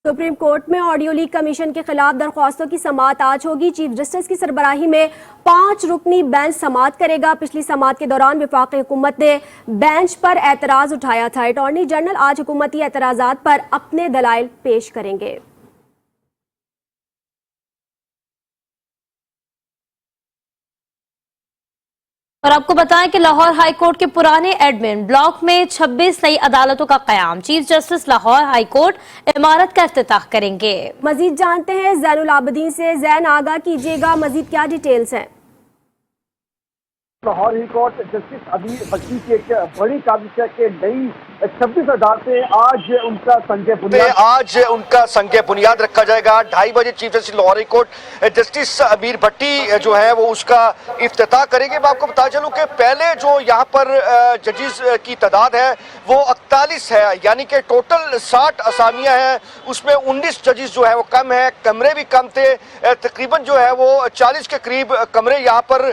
Supreme court में audio leak commission के खिलाफ दरख्वास्तों की समाअत आज होगी। चीफ जस्टिस की सरबराही में 5 रुकनी बेंच समाअत करेगा। पिछली समाअत के दौरान वफाकी हुकूमत ने बेंच पर एतराज उठाया था। अटॉर्नी जनरल आज हुकूमती एतराजात पर अपने दलाइल पेश करेंगे। और आपको बताएं कि लाहौर हाई कोर्ट के पुराने एडमिन ब्लॉक में 26 नई अदालतों का कयाम। Chief justice Lahore high court इमारत का इफ्तिताह करेंगे। मजीद जानते हैं जैनुल आबदीन से। जैन, आगाह कीजिएगा, मजीद क्या डिटेल्स हैं? लाहौर हाई कोर्ट जस्टिस अबीर भट्टी की एक बड़ी काबिश है कि नई 26 अदालतें आज उनका संज्ञा बुनियाद रखा जाएगा। 2:30 बजे chief justice Lahore high court justice अबीर भट्टी जो है वो उसका इफ्तिताह करेंगे। मैं आपको बता चलूं कि पहले जो यहाँ पर जजेस की तादाद है वो 41 है, यानी कि टोटल 60 असामियां हैं, उसमें 19 जजेस जो है वो कम है, कमरे भी कम थे। तकरीबन जो है वो 40 के करीब कमरे यहाँ पर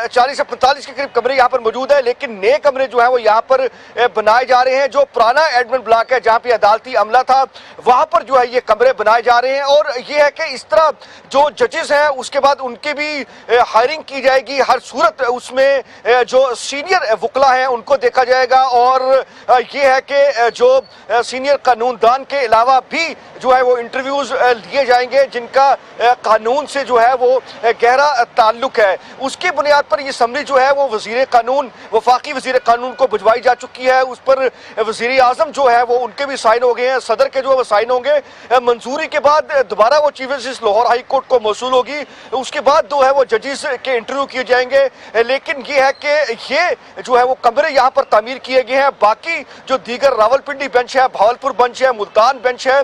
40 से 45 के करीब कमरे यहाँ पर मौजूद है, लेकिन नए कमरे जो है वो यहाँ पर बनाए जा रहे हैं। जो पुराना एडमिन ब्लॉक है जहाँ पे अदालती अमला था वहां पर जो है ये कमरे बनाए जा रहे हैं। और ये है कि इस तरह जो जजेस हैं उसके बाद उनकी भी हायरिंग की जाएगी। हर सूरत उसमें जो सीनियर वकला हैं उनको देखा जाएगा। और ये है कि जो सीनियर कानूनदान के अलावा भी जो है वो इंटरव्यूज लिए जाएंगे जिनका कानून से जो है वो गहरा ताल्लुक है। उसकी बुनियाद पर ये समरी जो है वो वजीर कानून वफाकी वजीर कानून को भिजवाई जा चुकी है। उस पर वजीर आजम जो है वो उनके भी साइन हो गए हैं, सदर के जो है वो साइन होंगे। मंजूरी के बाद दोबारा वो chief justice Lahore high court को मौसूल होगी। उसके बाद जो है वो जजेस के इंटरव्यू किए जाएंगे। लेकिन ये है कि ये जो है वो कमरे यहाँ पर तामीर किए गए हैं। बाकी जो दीगर रावलपिंडी बेंच है, भावलपुर बेंच है, मुल्तान बेंच है,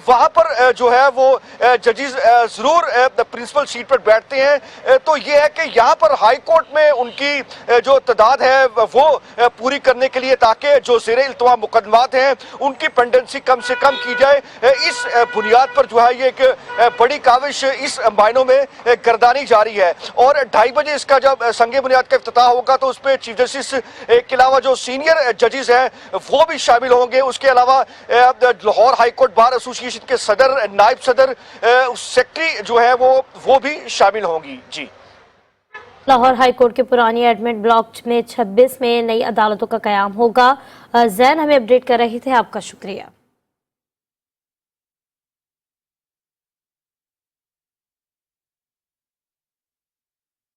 वहां पर जो है वो जजेस जरूर प्रिंसिपल सीट पर बैठते हैं। तो ये है कि यहाँ पर हाई कोर्ट में उनकी जो तादाद है वो पूरी करने के लिए, ताकि जो ज़ेरे इल्तवा मुकदमात हैं उनकी पेंडेंसी कम से कम की जाए, इस बुनियाद पर जो है ये एक बड़ी काविश इस मायनों में गर्दानी जारी है। और 2:30 बजे इसका जब संगे बुनियाद का इफ्तिताह होगा तो उस पर चीफ जस्टिस के अलावा जो सीनियर जजेस हैं वो भी शामिल होंगे। उसके अलावा Lahore high court bar association के सदर, नायब सदर, सेक्रेटरी जो है वो भी शामिल होंगी। जी, लाहौर हाई कोर्ट के पुरानी एडमिन ब्लॉक में 26 में नई अदालतों का कयाम होगा। जैन हमें अपडेट कर रहे थे, आपका शुक्रिया।